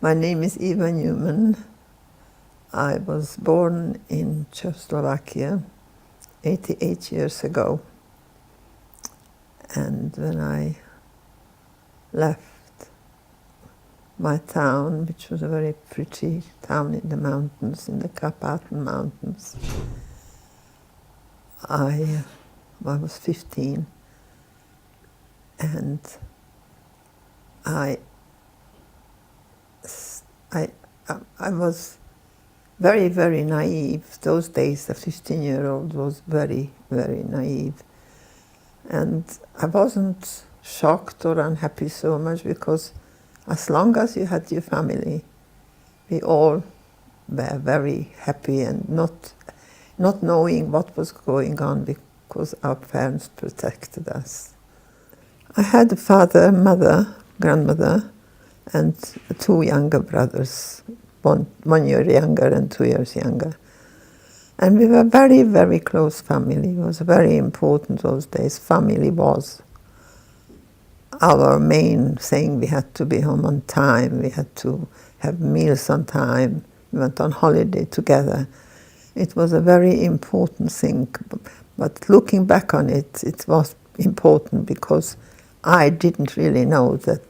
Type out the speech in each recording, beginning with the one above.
My name is Eva Newman. I was born in Czechoslovakia 88 years ago. And when I left my town, which was a very pretty town in the mountains, in the Carpathian Mountains, I was 15, and I was very, very naive. Those days, the 15-year-old was very, very naive. And I wasn't shocked or unhappy so much, because as long as you had your family, we all were very happy, and not knowing what was going on, because our parents protected us. I had a father, mother, grandmother, and two younger brothers, one year younger and 2 years younger. And we were very, very close family. It was very important those days. Family was our main thing. We had to be home on time. We had to have meals on time. We went on holiday together. It was a very important thing. But looking back on it, it was important because I didn't really know that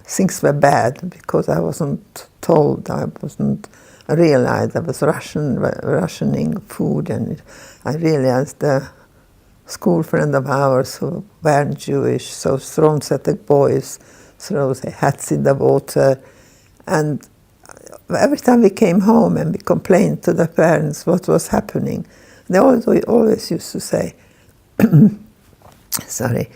things were bad, because I wasn't told, I wasn't realized. I was rationing food, and I realized the school friend of ours who weren't Jewish, so thrown at the boys, throw their hats in the water. And every time we came home and we complained to the parents what was happening, they always used to say, sorry,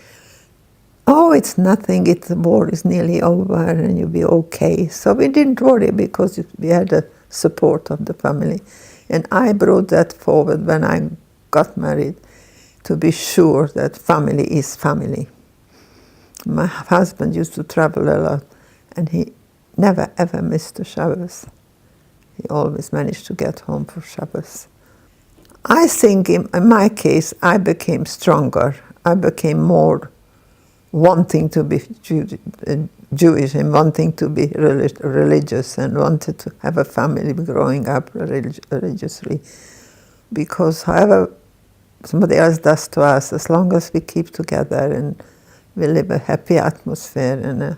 oh, it's nothing, the war is nearly over and you'll be okay. So we didn't worry, because we had the support of the family. And I brought that forward when I got married, to be sure that family is family. My husband used to travel a lot, and he never ever missed a Shabbos. He always managed to get home for Shabbos. I think in my case, I became stronger. I became more wanting to be Jewish and wanting to be religious, and wanted to have a family growing up religiously. Because however somebody else does to us, as long as we keep together and we live a happy atmosphere and a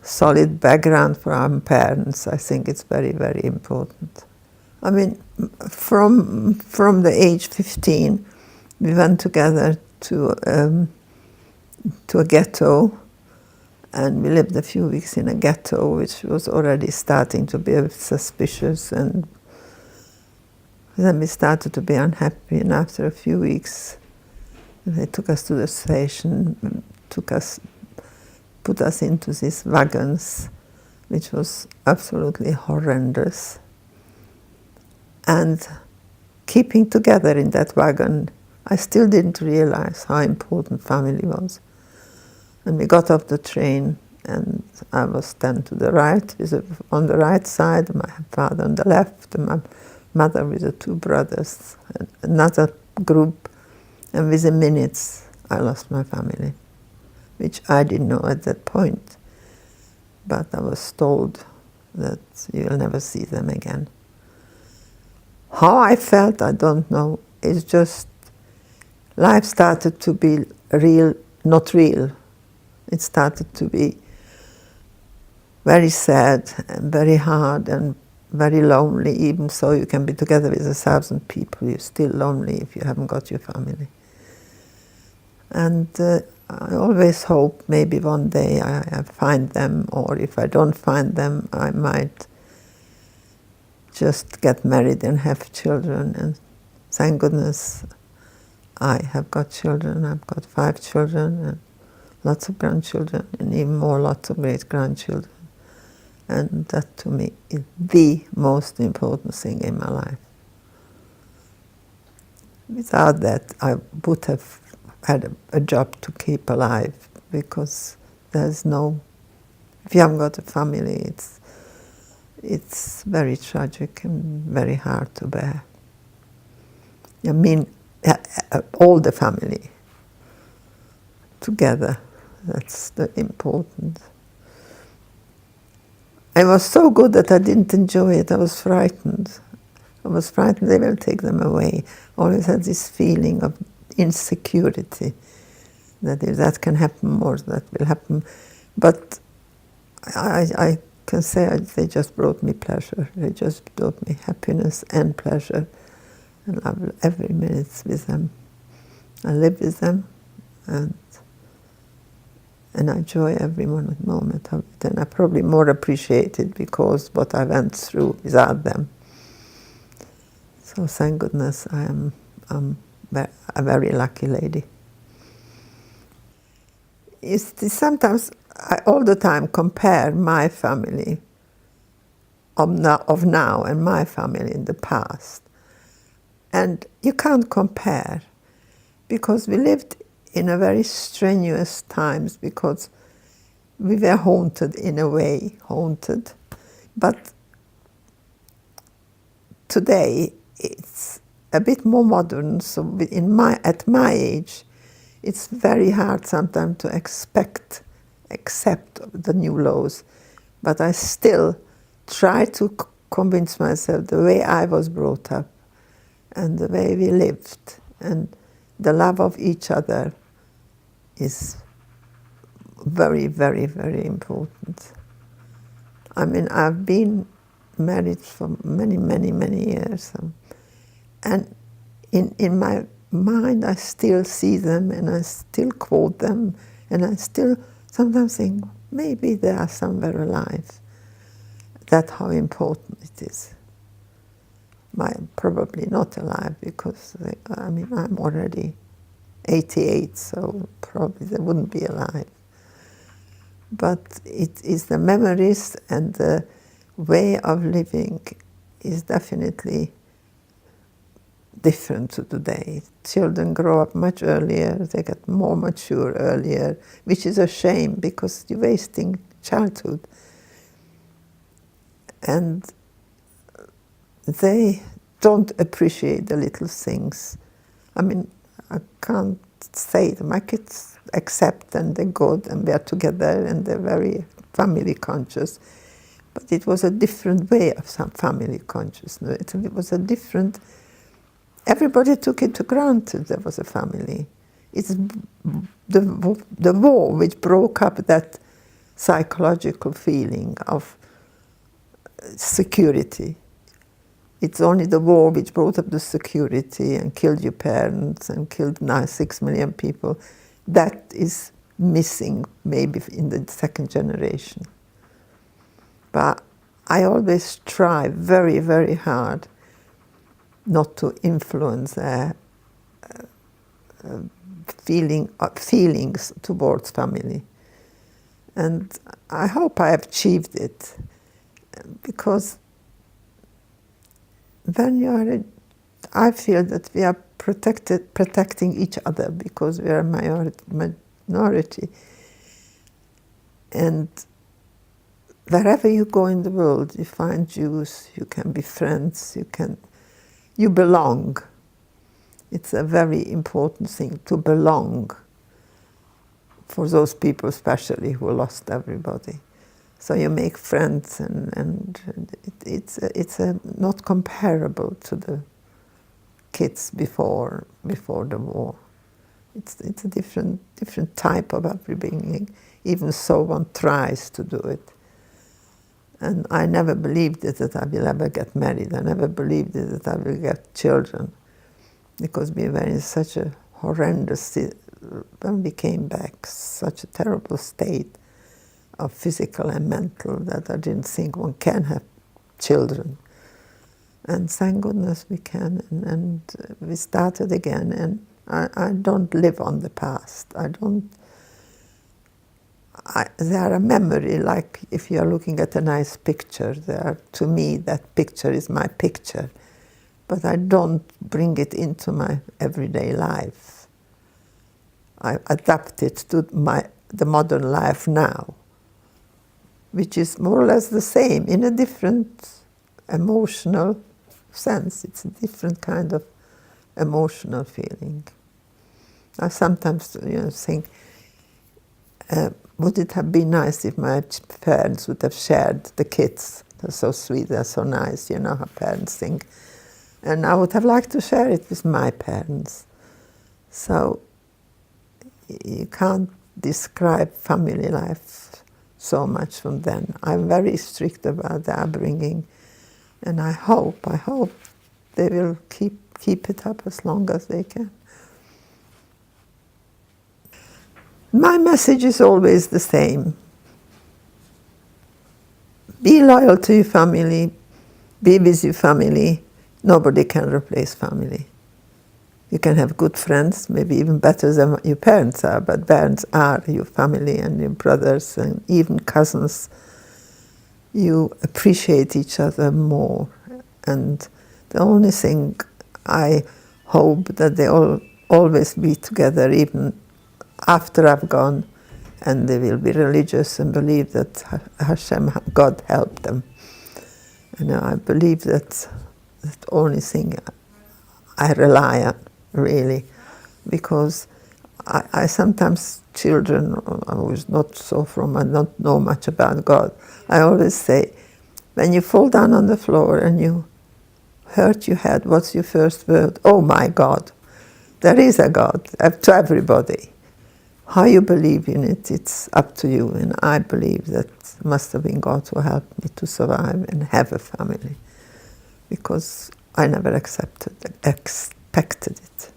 solid background for our parents, I think it's very, very important. I mean, from the age 15, we went together to a ghetto, and we lived a few weeks in a ghetto, which was already starting to be suspicious, and then we started to be unhappy. And after a few weeks, they took us to the station, put us into these wagons, which was absolutely horrendous. And keeping together in that wagon, I still didn't realize how important family was. And we got off the train, and I was then to the right, on the right side, my father on the left, and my mother with the two brothers, and another group. And within minutes, I lost my family, which I didn't know at that point. But I was told that you'll never see them again. How I felt, I don't know. It's just life started to be real, not real. It started to be very sad and very hard and very lonely. Even so, you can be together with 1,000 people, you're still lonely if you haven't got your family. And I always hope maybe one day I find them, or if I don't find them, I might just get married and have children. And thank goodness I have got children. I've got 5 children, and lots of grandchildren, and even more, lots of great-grandchildren. And that, to me, is the most important thing in my life. Without that, I would have had a job to keep alive, because there's no, if you haven't got a family, it's very tragic and very hard to bear. I mean, all the family together, that's the important. I was so good that I didn't enjoy it. I was frightened. I was frightened they will take them away. Always had this feeling of insecurity, that if that can happen more, that will happen. But I can say they just brought me pleasure. They just brought me happiness and pleasure. And I love every minute with them. I live with them, and I enjoy every moment of it. And I probably more appreciate it because what I went through without them. So thank goodness I'm a very lucky lady. Sometimes I all the time compare my family of now and my family in the past. And you can't compare, because we lived in a very strenuous times, because we were haunted in a way, haunted. But today it's a bit more modern, so at my age, it's very hard sometimes to accept the new laws. But I still try to convince myself the way I was brought up and the way we lived and the love of each other is very, very, very important. I mean, I've been married for many, many, many years. And in my mind, I still see them and I still quote them. And I still sometimes think, maybe they are somewhere alive. That's how important it is. Probably not alive, because I'm already 88, so probably they wouldn't be alive. But it is the memories and the way of living is definitely different to today. Children grow up much earlier, they get more mature earlier, which is a shame because you're wasting childhood. And they don't appreciate the little things. I mean, I can't say that my kids accept and they're good and they're together and they're very family conscious. But it was a different way of some family consciousness. It was a different, everybody took it for granted there was a family. It's the war which broke up that psychological feeling of security. It's only the war which brought up the security and killed your parents and killed now 6 million people. That is missing maybe in the second generation. But I always try very, very hard not to influence their feelings towards family. And I hope I have achieved it, because when I feel that we are protecting each other because we are a minority. And wherever you go in the world, you find Jews, you can be friends, you belong. It's a very important thing to belong, for those people especially who lost everybody. So you make friends, and it's not comparable to the kids before the war. It's a different type of upbringing. Even so, one tries to do it. And I never believed that I will ever get married. I never believed that I will get children, because we were in such a horrendous, when we came back, such a terrible state of physical and mental, that I didn't think one can have children. And thank goodness we can, and we started again. And I don't live on the past. They are a memory, like if you are looking at a nice picture, to me that picture is my picture. But I don't bring it into my everyday life. I adapt it to the modern life now, which is more or less the same in a different emotional sense. It's a different kind of emotional feeling. I sometimes think Would it have been nice if my parents would have shared the kids? They're so sweet, they're so nice, you know how parents think. And I would have liked to share it with my parents. So you can't describe family life so much from then. I'm very strict about the upbringing, and I hope they will keep it up as long as they can. My message is always the same. Be loyal to your family, be with your family. Nobody can replace family. You can have good friends, maybe even better than what your parents are, but parents are your family and your brothers and even cousins. You appreciate each other more. And the only thing I hope that they all always be together, even after I've gone, and they will be religious and believe that Hashem, God helped them. And I believe that's the only thing I rely on, really, because I sometimes, children, I was not so from, I don't know much about God. I always say, when you fall down on the floor and you hurt your head, what's your first word? Oh my God. There is a God, to everybody. How you believe in it, it's up to you. And I believe that must have been God who helped me to survive and have a family, because I never expected it.